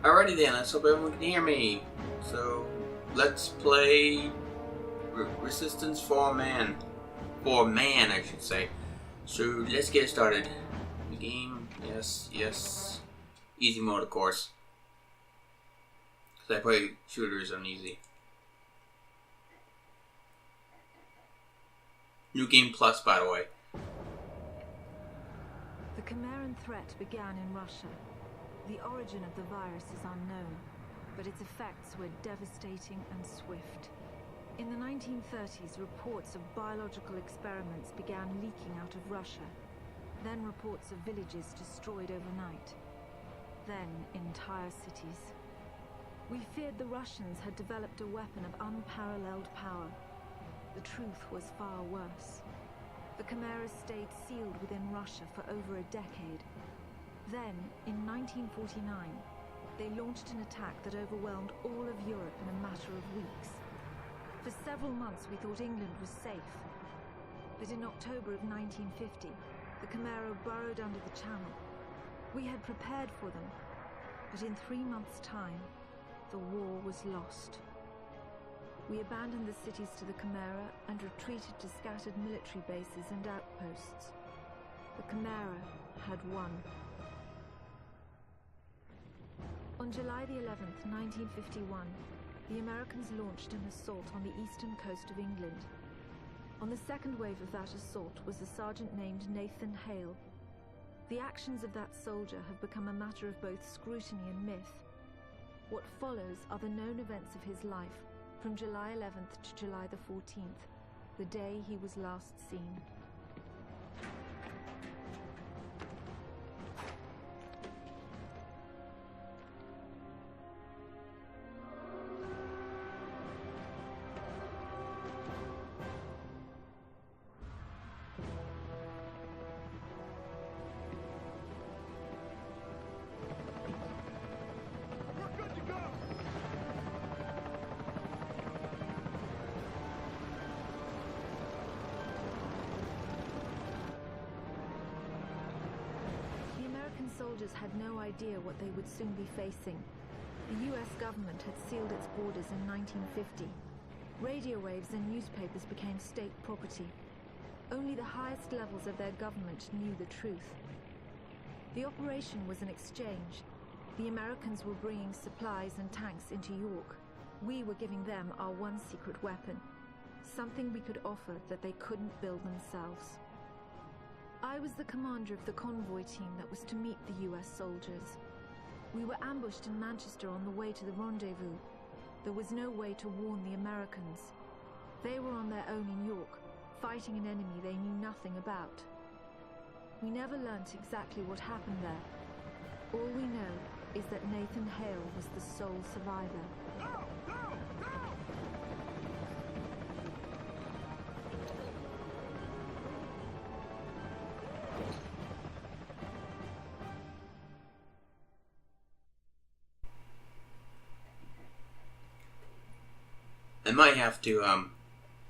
Alrighty then, let's hope everyone can hear me. So, let's play Resistance for Man. For Man, I should say. So, let's get started. The game, yes. Easy mode, of course. Because I play shooters on easy. New Game Plus, by the way. The Chimeran threat began in Russia. The origin of the virus is unknown, but its effects were devastating and swift. In the 1930s, reports of biological experiments began leaking out of Russia. Then reports of villages destroyed overnight. Then entire cities. We feared the Russians had developed a weapon of unparalleled power. The truth was far worse. The Chimera stayed sealed within Russia for over a decade. Then, in 1949, they launched an attack that overwhelmed all of Europe in a matter of weeks. For several months we thought England was safe. But in October of 1950, the Chimera burrowed under the Channel. We had prepared for them, but in 3 months' time, the war was lost. We abandoned the cities to the Chimera and retreated to scattered military bases and outposts. The Chimera had won. On July the 11th, 1951, the Americans launched an assault on the eastern coast of England. On the second wave of that assault was a sergeant named Nathan Hale. The actions of that soldier have become a matter of both scrutiny and myth. What follows are the known events of his life, from July 11th to July the 14th, the day he was last seen. Soldiers had no idea what they would soon be facing. The US government had sealed its borders in 1950. Radio waves and newspapers became state property. Only the highest levels of their government knew the truth. The operation was an exchange. The Americans were bringing supplies and tanks into York. We were giving them our one secret weapon, something we could offer that they couldn't build themselves. I was the commander of the convoy team that was to meet the US soldiers. We were ambushed in Manchester on the way to the rendezvous. There was no way to warn the Americans. They were on their own in York, fighting an enemy they knew nothing about. We never learnt exactly what happened there. All we know is that Nathan Hale was the sole survivor. I might have to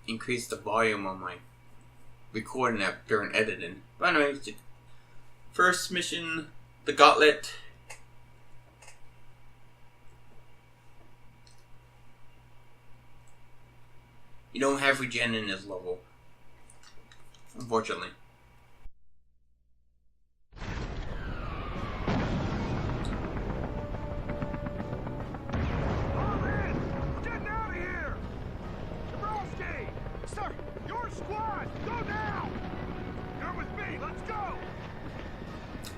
increase the volume on my recording app during editing. But anyways, the first mission, the Gauntlet. You don't have regen in this level, unfortunately.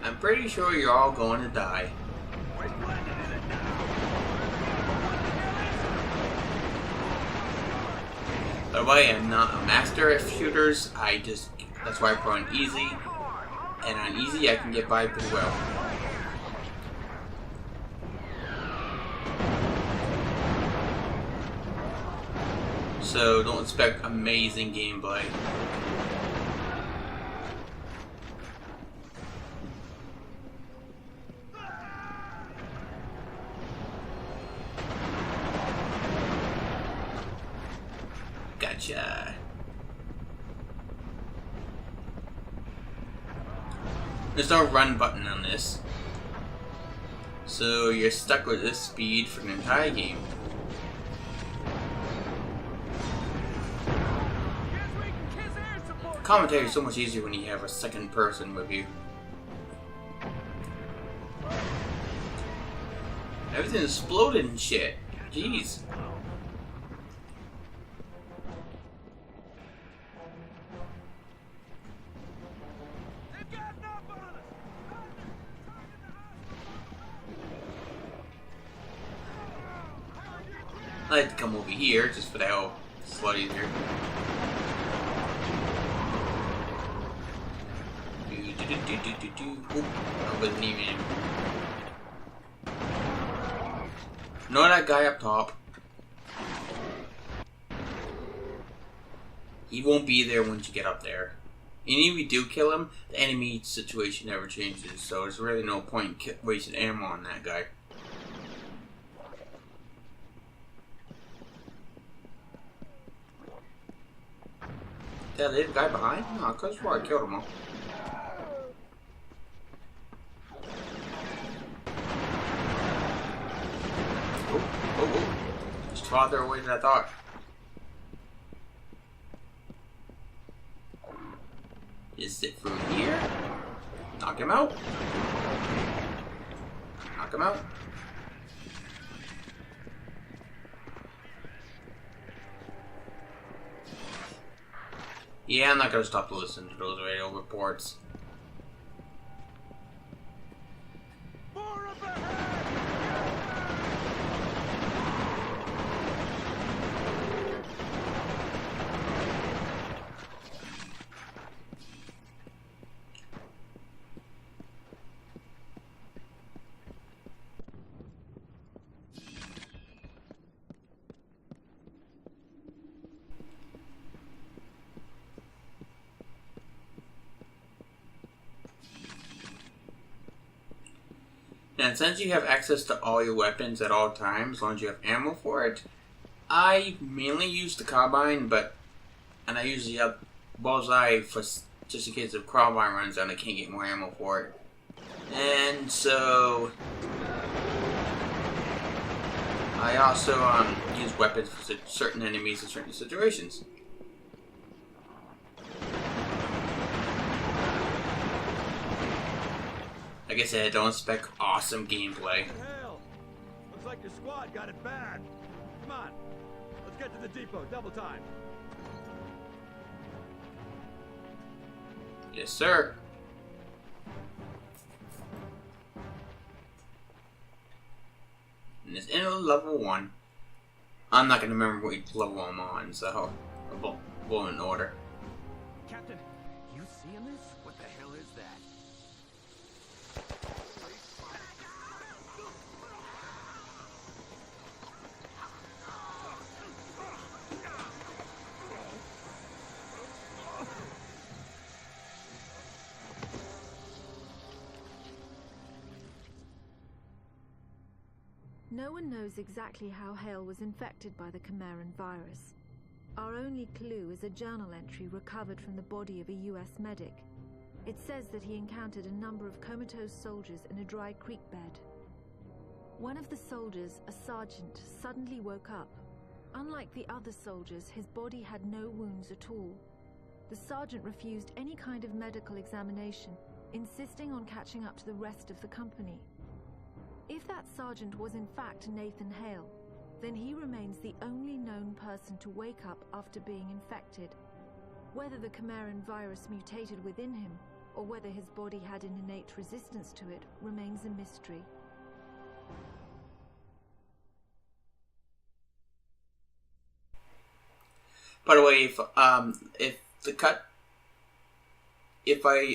I'm pretty sure you're all going to die. By the way, I'm not a master at shooters. That's why I put on easy. And on easy, I can get by pretty well. So don't expect amazing gameplay. Gotcha. There's no run button on this. So you're stuck with this speed for the entire game. Commentary is so much easier when you have a second person with you. Everything exploded and shit. Jeez. I had to come over here just for that whole slot easier. Oh, I wasn't even. Know that guy up top? He won't be there once you get up there. And if you do kill him, the enemy situation never changes, so there's really no point wasting ammo on that guy. That little guy behind? No, cause why I killed him all. Oh. Just farther away than I thought. Just sit through here. Knock him out. Knock him out. Yeah, I'm not gonna stop to listen to those radio reports. More up ahead! And since you have access to all your weapons at all times, as long as you have ammo for it, I mainly use the carbine, and I usually have bullseye for just in case the carbine runs out and I can't get more ammo for it. And so I also use weapons for certain enemies in certain situations. Like I said, don't expect awesome gameplay. Hell! Looks like your squad got it bad. Come on, let's get to the depot. Double time. Yes, sir. And it's in level 1. I'm not gonna remember which level I'm on, so I'll go in order. Captain, you seeing this? What the hell is that? No one knows exactly how Hale was infected by the Chimeran virus. Our only clue is a journal entry recovered from the body of a US medic. It says that he encountered a number of comatose soldiers in a dry creek bed. One of the soldiers, a sergeant, suddenly woke up. Unlike the other soldiers, his body had no wounds at all. The sergeant refused any kind of medical examination, insisting on catching up to the rest of the company. If that sergeant was in fact Nathan Hale, then he remains the only known person to wake up after being infected. Whether the Chimeran virus mutated within him, or whether his body had an innate resistance to it, remains a mystery. By the way, if I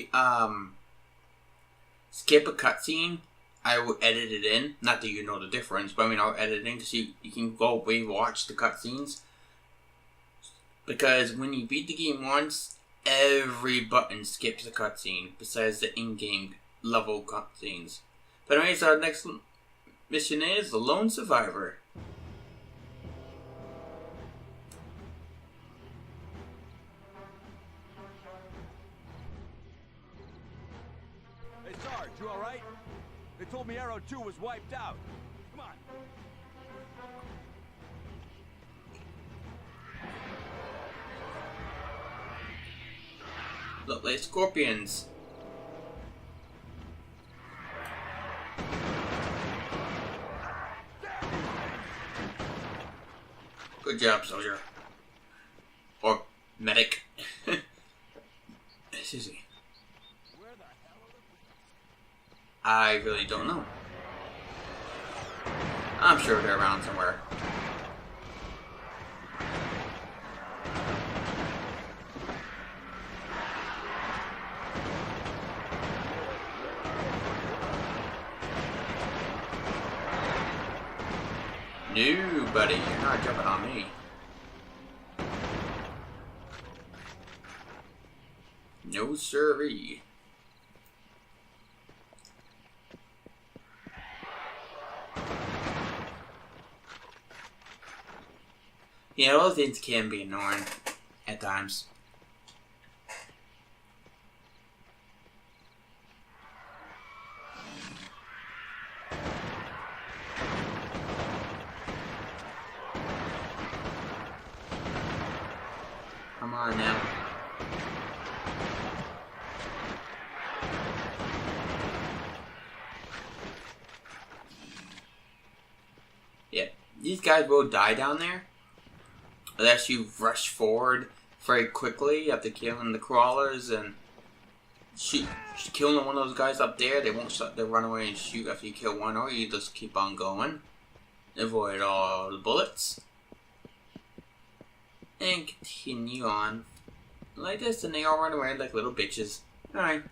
skip a cutscene, I will edit it in. Not that you know the difference, but I mean I'll edit it in because you can go re-watch the cutscenes. Because when you beat the game once, every button skips the cutscene besides the in-game level cutscenes. But anyways, our next mission is the Lone Survivor. Hey, Sarge, you alright? They told me Arrow II was wiped out. Come on. Look like scorpions. Good job, soldier. Or medic. Excuse me. I really don't know. I'm sure they're around somewhere. No, buddy, you're not jumping on me. No siree. Yeah, those things can be annoying at times. Come on now. Yeah, these guys will die down there unless you rush forward very quickly after killing the crawlers and killing one of those guys up there. They won't start. They'll run away and shoot after you kill one, or you just keep on going, avoid all the bullets, and continue on like this. And they all run away like little bitches. All right.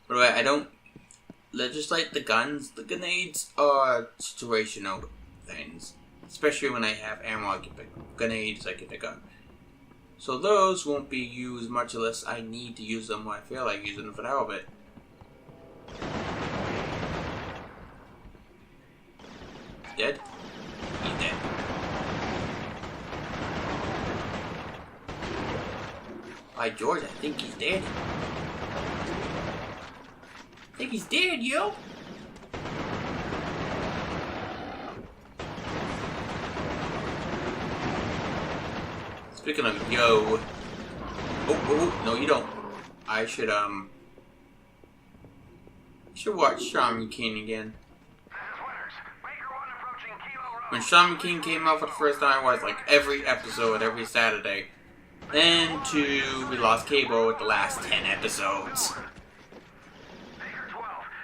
By the way, I don't legislate the guns. The grenades are situational things. Especially when I have ammo, I can pick grenades, I can pick up. So those won't be used much unless I need to use them when I feel like using them for the hell of it. Dead? He's dead. By George, I think he's dead. I think he's dead, yo! Speaking of yo, oh, no you don't. I should watch Shaman King again. When Shaman King came out for the first time, I watched like every episode every Saturday. Then we lost cable with the last 10 episodes.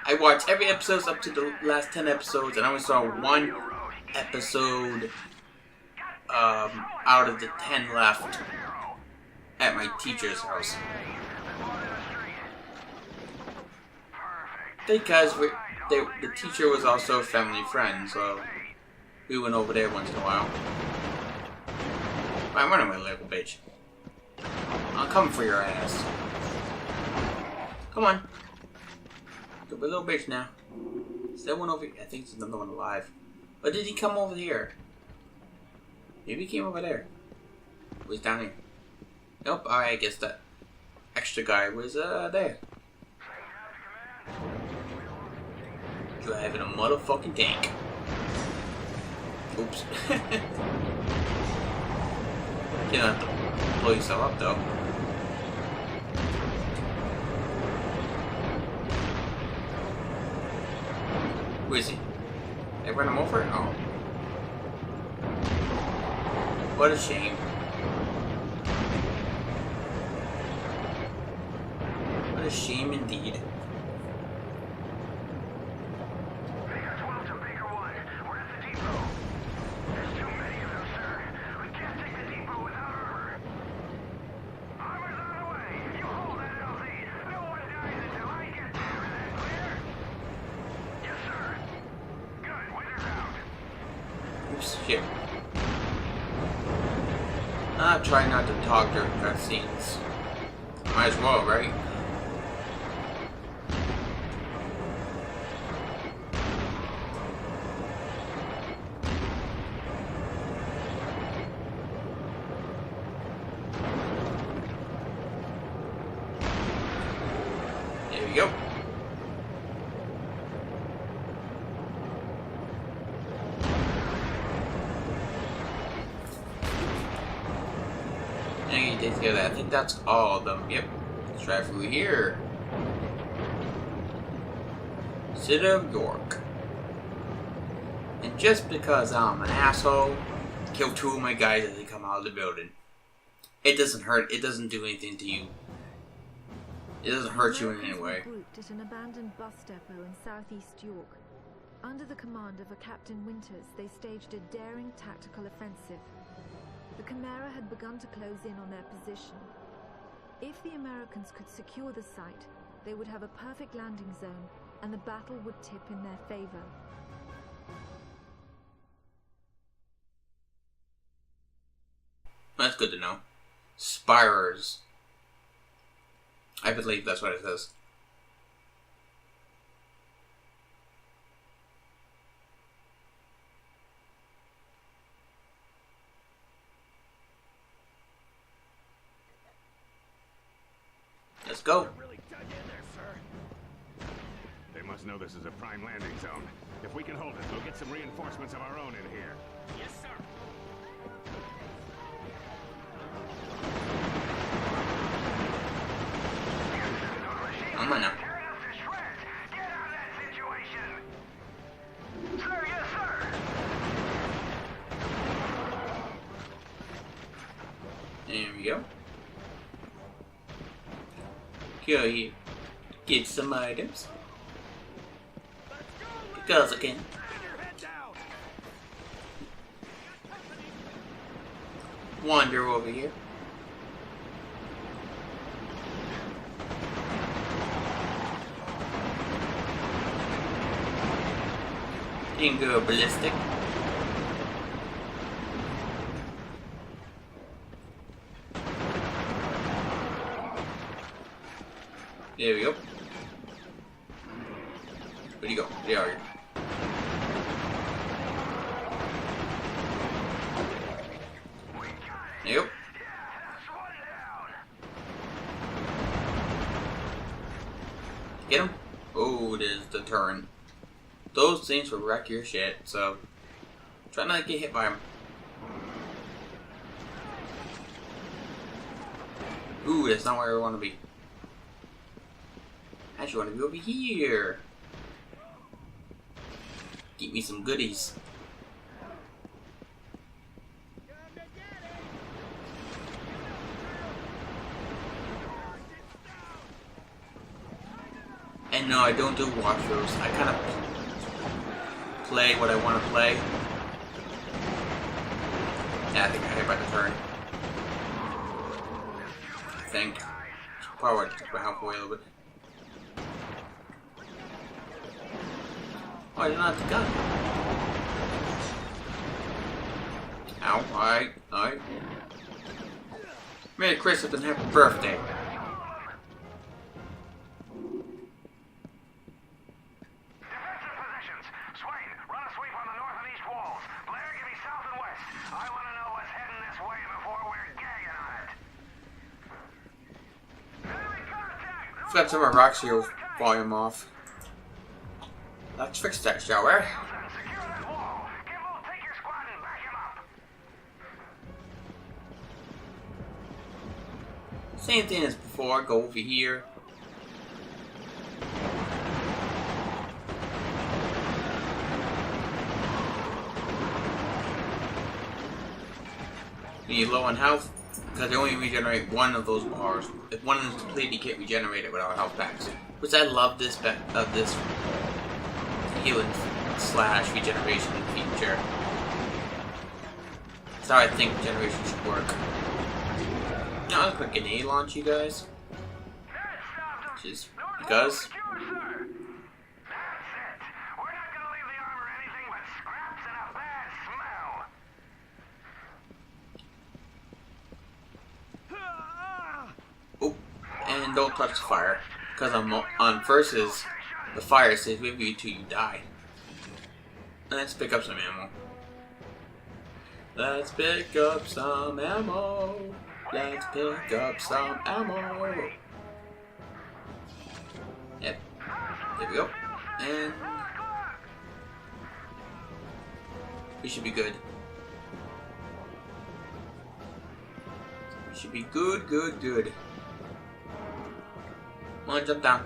I watched every episode up to the last 10 episodes, and I only saw one episode out of the 10 left at my teacher's house. Because the teacher was also a family friend, so we went over there once in a while. I'm running away, little bitch. I'll come for your ass. Come on. Don't be a little bitch now. Is that one over here? I think there's another one alive. Or did he come over here? Maybe he came over there. He was down here. Nope, alright, I guess that extra guy was there. Driving a motherfucking tank. Oops. You don't have to blow yourself up though. Where is he? They run him over? Oh. What a shame. What a shame indeed. Baker 12 to Baker 1. We're at the depot. There's too many of them, sir. We can't take the depot without armor. Armor's on the way. You hold that LZ. No one dies until I get there. Is that clear? Yes, sir. Good. Winter's out. Oops, shit. I try not to talk during cutscenes. Might as well, right? There we go. think you take care of that. I think that's all of them. Yep. Let's drive through here. City of York. And just because I'm an asshole, kill 2 of my guys as they come out of the building. It doesn't hurt. It doesn't do anything to you. It doesn't hurt you in any way. Grouped at an abandoned bus depot in southeast York. Under the command of a Captain Winters, they staged a daring tactical offensive. The Chimera had begun to close in on their position. If the Americans could secure the site, they would have a perfect landing zone, and the battle would tip in their favor. That's good to know. Spirers. I believe that's what it says. Let's go. Really dug in there, sir. They must know this is a prime landing zone. If we can hold it, we'll get some reinforcements of our own in here. Yes, sir. I'm on now. Tearing us to shreds. Get out of that situation. Sir, yes, sir. There we go. Go here. Get some items. Because I can. Bring your head down. Wander over here. And go ballistic. There we go. Where'd you go? There are you. There you go. Get him? Oh, there's the turn. Those things will wreck your shit, so try not to get hit by them. Ooh, that's not where I want to be. I actually want to be over here. Get me some goodies. And no, I don't do walkthroughs. I kind of play what I want to play. Yeah, I think I hit by the turn. I think. Probably took my health away a little bit. Oh, I didn't have the gun. Ow, alright. Merry Christmas and happy birthday. Got some of my rock shield volume off. Let's fix that, shall we? Same thing as before. Go over here. You're low on health. Because they only regenerate one of those bars. If one is complete, you can't regenerate it without health packs. Which I love this this healing / regeneration feature. That's how I think regeneration should work. Now let's put grenade launch, you guys. Just because. And don't touch the fire, because on versus the fire stays with you till you die. Let's pick up some ammo. Let's pick up some ammo. Let's pick up some ammo. Yep. There we go. And we should be good. We should be good, good, good. Come on, jump down.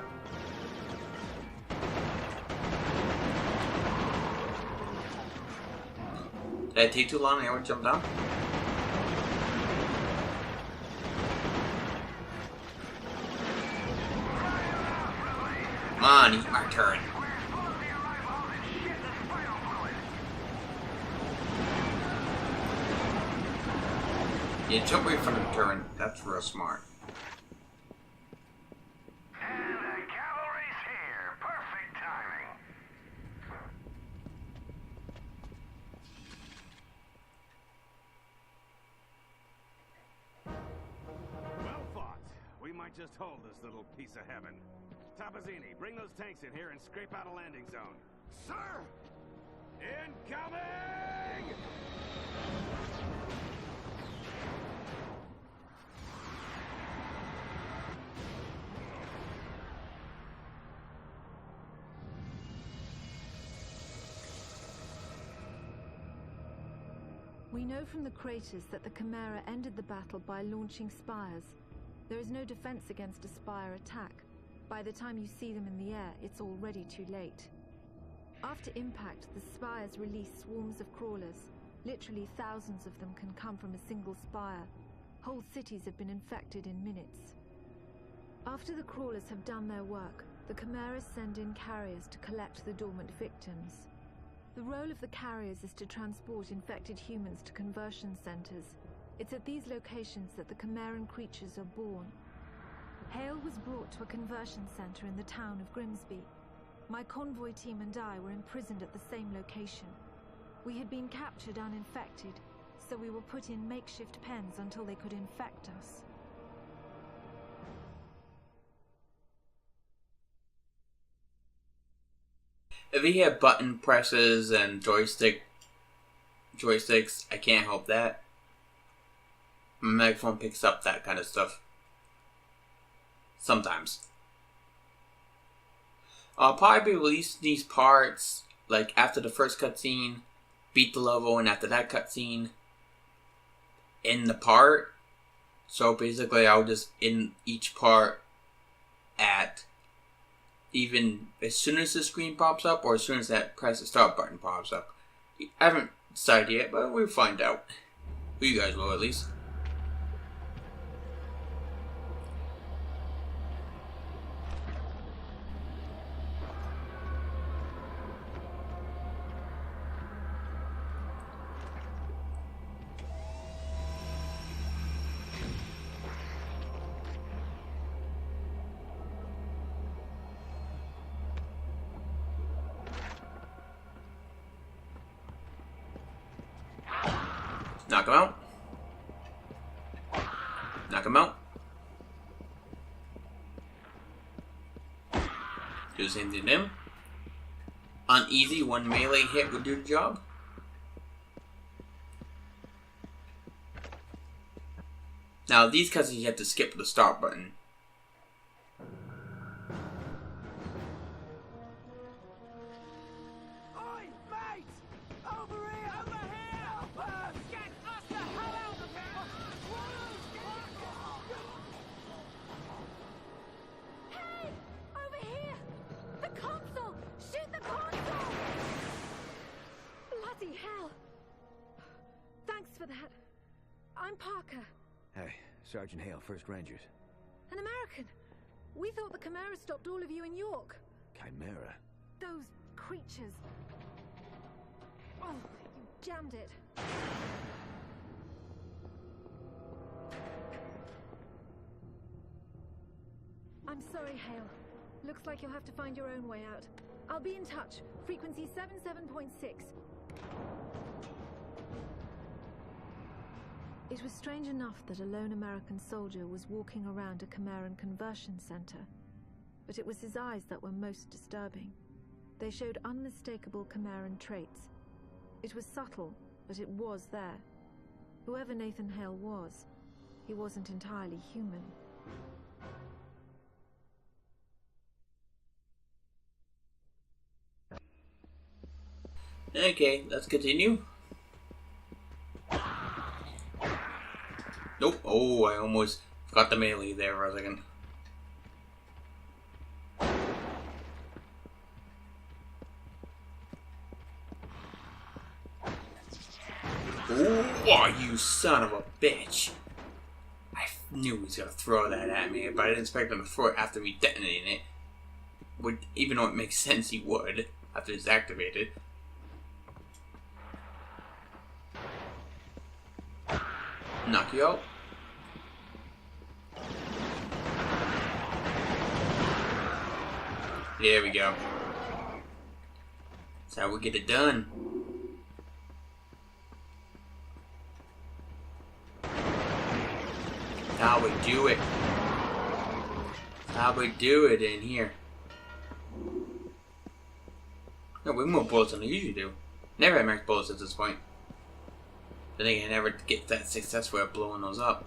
Did I take too long? Anyone jump down? Come on, eat my turret. Yeah, jump away from the turret. That's real smart. And the cavalry's here. Perfect timing. Well fought. We might just hold this little piece of heaven. Tapazzini, bring those tanks in here and scrape out a landing zone. Sir! Incoming! We know from the craters that the Chimera ended the battle by launching spires. There is no defense against a spire attack. By the time you see them in the air, it's already too late. After impact, the spires release swarms of crawlers. Literally thousands of them can come from a single spire. Whole cities have been infected in minutes. After the crawlers have done their work, the Chimeras send in carriers to collect the dormant victims. The role of the carriers is to transport infected humans to conversion centers. It's at these locations that the Chimeran creatures are born. Hale was brought to a conversion center in the town of Grimsby. My convoy team and I were imprisoned at the same location. We had been captured uninfected, so we were put in makeshift pens until they could infect us. If you have button presses and joysticks, I can't help that. My microphone picks up that kind of stuff. Sometimes. I'll probably release these parts, like after the first cutscene, beat the level, and after that cutscene, end the part. So basically I'll just end each part at even as soon as the screen pops up or as soon as that press the start button pops up. I haven't decided yet, but we'll find out. Well, you guys will at least. Knock him out. Knock him out. Do the same thing to him. Uneasy, one melee hit would do the job. Now these cutscenes you have to skip the start button. For that. I'm Parker. Hey, Sergeant Hale, 1st Rangers. An American. We thought the Chimera stopped all of you in York. Chimera? Those creatures. Oh, you jammed it. I'm sorry, Hale. Looks like you'll have to find your own way out. I'll be in touch. Frequency 77.6. It was strange enough that a lone American soldier was walking around a Chimeran conversion center, but it was his eyes that were most disturbing. They showed unmistakable Chimeran traits. It was subtle, but it was there. Whoever Nathan Hale was, he wasn't entirely human. Okay, let's continue. Nope. Oh, I almost got the melee there for a second. Oh, you son of a bitch. I knew he was going to throw that at me, but I didn't expect him to throw it after me detonating it. Even though it makes sense he would, after it's activated. Knock you out. There we go. That's how we get it done. How we do it. How we do it in here. No, we more bullets than I usually do. Never had max bullets at this point. I think I never get that successful at blowing those up.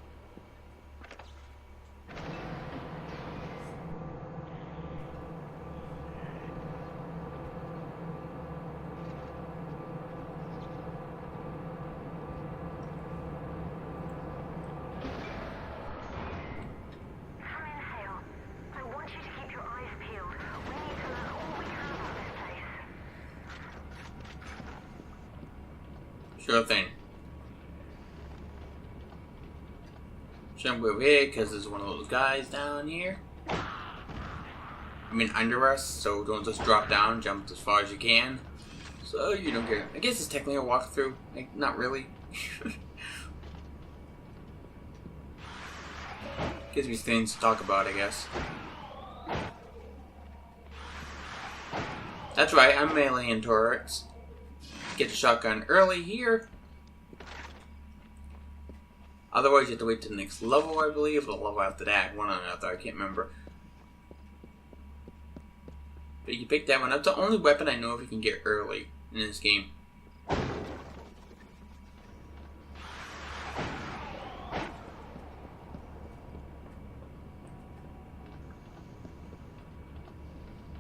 Come in, Hale. I want you to keep your eyes peeled. We need to learn all we can about this place. Sure thing. Jump over here because there's one of those guys down here. I mean under us, so don't just drop down, jump as far as you can. So you don't get. I guess it's technically a walkthrough. Like, not really. Gives me things to talk about, I guess. That's right, I'm meleeing turrets. Get the shotgun early here. Otherwise, you have to wait to the next level, I believe, or the level after that. One or another, I can't remember. But you can pick that one up. That's the only weapon I know if you can get early in this game.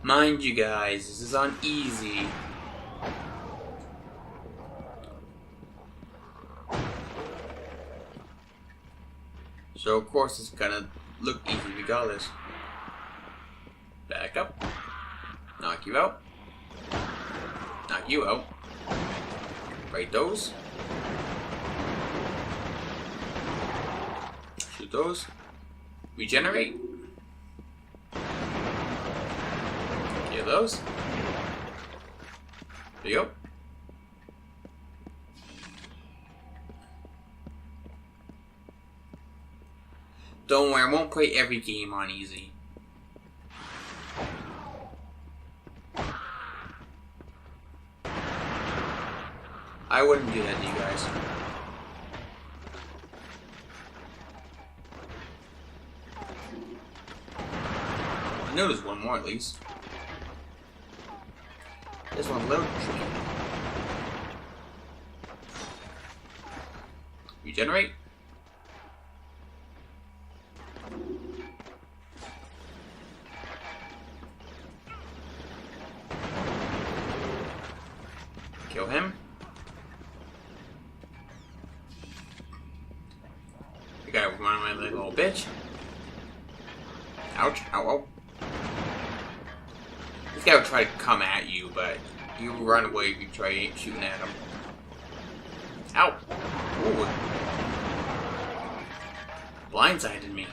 Mind you guys, this is on easy. So of course it's gonna look easy regardless. Back up. Knock you out. Knock you out. Right those. Shoot those. Regenerate. Kill those. There you go. Don't worry, I won't play every game on easy. I wouldn't do that to you guys. I know there's one more at least. This one's loaded. Regenerate. Kill him. You gotta run away like a little bitch. Ouch. Ow, ow. This guy would try to come at you, but you run away if you try shooting at him. Ow. Ooh. Blindsided me.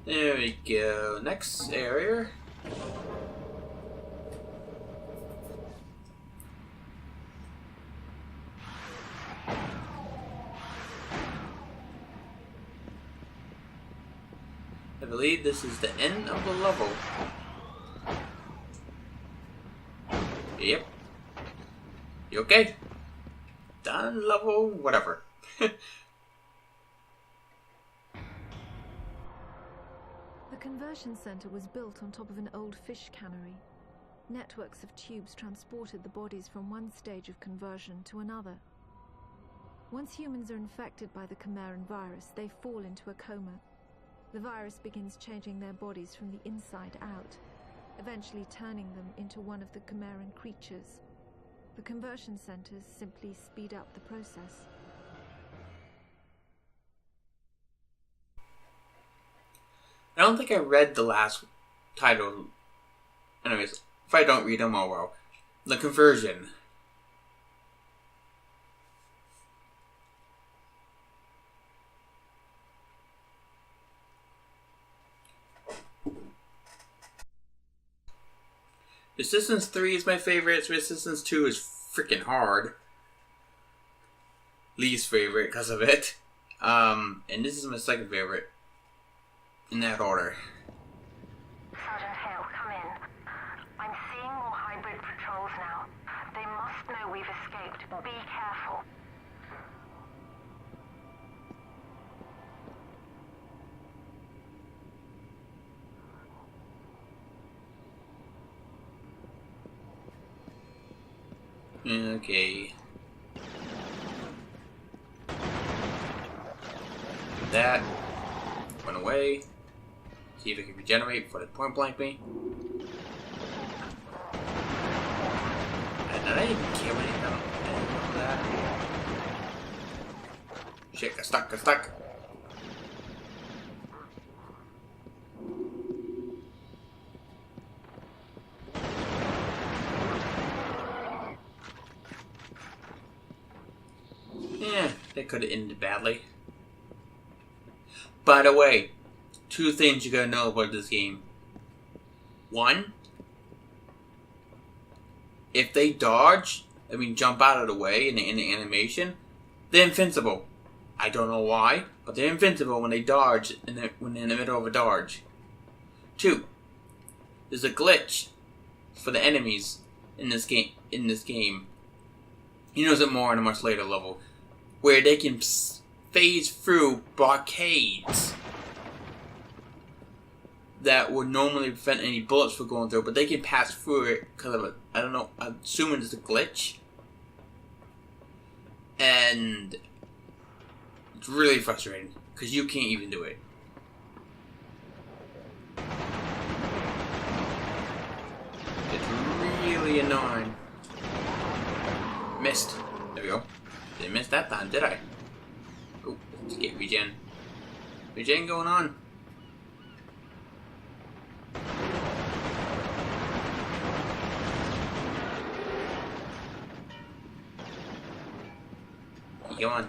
There we go. Next area. I believe this is the end of the level. Yep. You okay? Done level, whatever. The conversion center was built on top of an old fish cannery. Networks of tubes transported the bodies from one stage of conversion to another. Once humans are infected by the Chimeran virus, they fall into a coma. The virus begins changing their bodies from the inside out, eventually turning them into one of the Chimeran creatures. The conversion centers simply speed up the process. I don't think I read the last title. Anyways, if I don't read them, oh well. The Conversion. Resistance 3 is my favorite. Resistance 2 is freaking hard. Least favorite because of it. And this is my second favorite. In that order. Sergeant Hale, come in. I'm seeing more hybrid patrols now. They must know we've escaped. Be careful. Okay. That went away. See if it can regenerate before they point blank me. And did I even kill any of them? Anything of that? Shit, got stuck, got stuck. Yeah, that could have ended badly. By the way, 2 things you gotta know about this game. 1, if they dodge, jump out of the way in the animation, they're invincible. I don't know why, but they're invincible when they dodge, when they're in the middle of a dodge. 2, there's a glitch for the enemies in this game. You know it more on a much later level, where they can phase through blockades that would normally prevent any bullets from going through, but they can pass through it because of it. I don't know, I'm assuming it's a glitch. And it's really frustrating because you can't even do it. It's really annoying. Missed. There we go. Didn't miss that time, did I? Oh, let's get regen. Regen going on. Come on.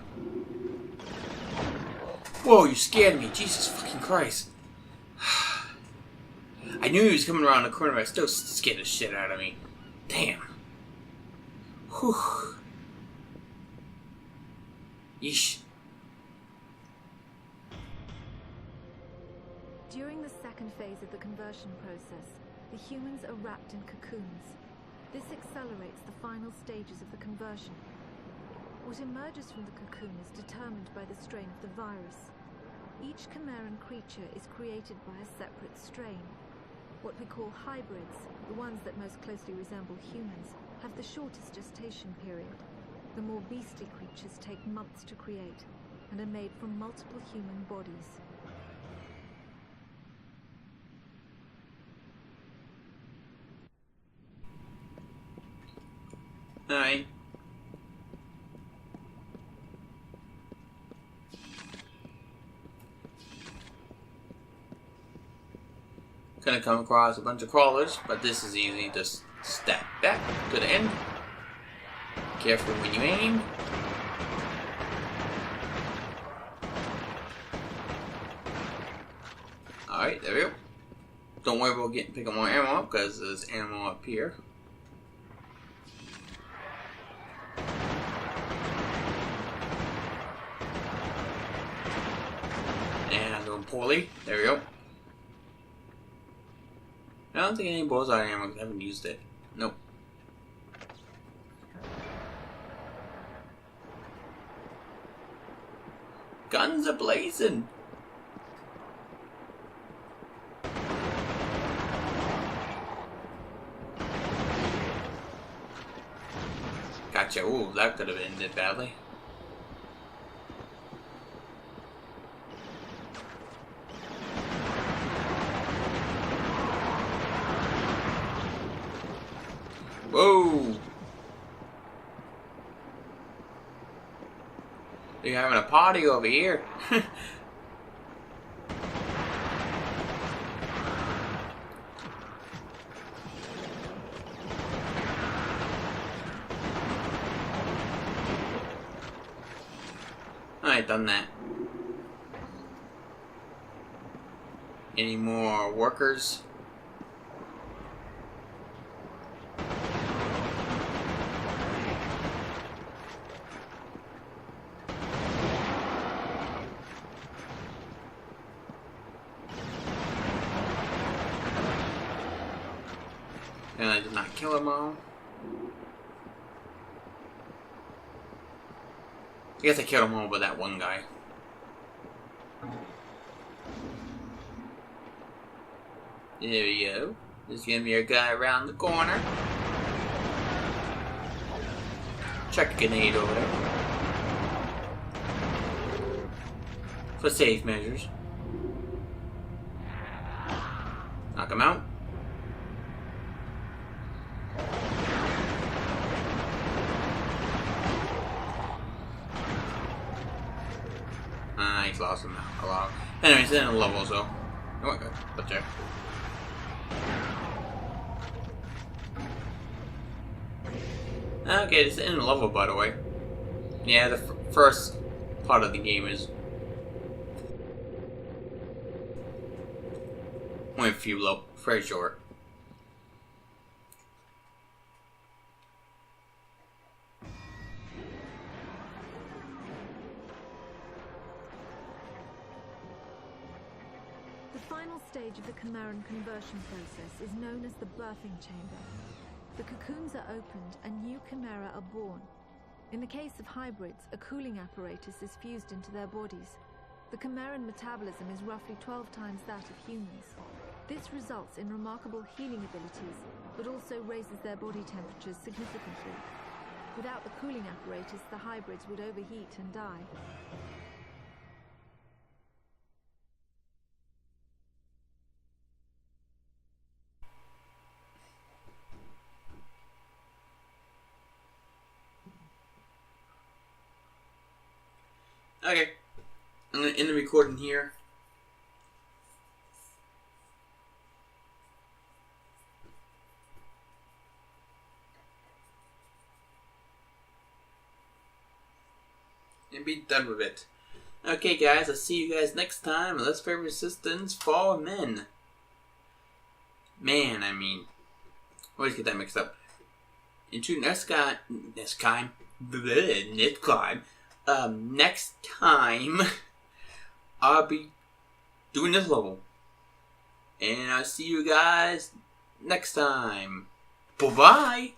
Whoa, you scared me. Jesus fucking Christ. I knew he was coming around the corner, but I still scared the shit out of me. Damn. Whew. Yeesh. During the second phase of the conversion process, the humans are wrapped in cocoons. This accelerates the final stages of the conversion. What emerges from the cocoon is determined by the strain of the virus. Each Chimeran creature is created by a separate strain. What we call hybrids, the ones that most closely resemble humans, have the shortest gestation period. The more beastly creatures take months to create and are made from multiple human bodies. Alright. Gonna come across a bunch of crawlers, but this is easy. Just step back to the end. Careful when you aim. Alright, there we go. Don't worry about picking more ammo up, because there's ammo up here. And I'm doing poorly. There we go. I don't think any bullseye ammo, because I haven't used it. Nope. Guns are blazing! Gotcha. Ooh, that could have ended badly. Whoa! They're having a party over here. I ain't done that. Any more workers? And I did not kill them all. I guess I killed them all but that one guy. There we go. There's gonna be a guy around the corner. Chuck a grenade over there. For safe measures. Knock him out. He's lost him a lot. Anyways, in a level, so. Oh my god, up there. Okay, it's in a level, by the way. Yeah, the first part of the game is only a few low, very short. The final stage of the Chimeran conversion process is known as the birthing chamber. The cocoons are opened and new Chimera are born. In the case of hybrids, a cooling apparatus is fused into their bodies. The Chimeran metabolism is roughly 12 times that of humans. This results in remarkable healing abilities, but also raises their body temperatures significantly. Without the cooling apparatus, the hybrids would overheat and die. Okay, I'm going to end the recording here. And be done with it. Okay guys, I'll see you guys next time. Let's play Resistance for Men. Man, I mean. Always get that mixed up. Into next time. Next time, I'll be doing this level. And I'll see you guys next time. Bye-bye.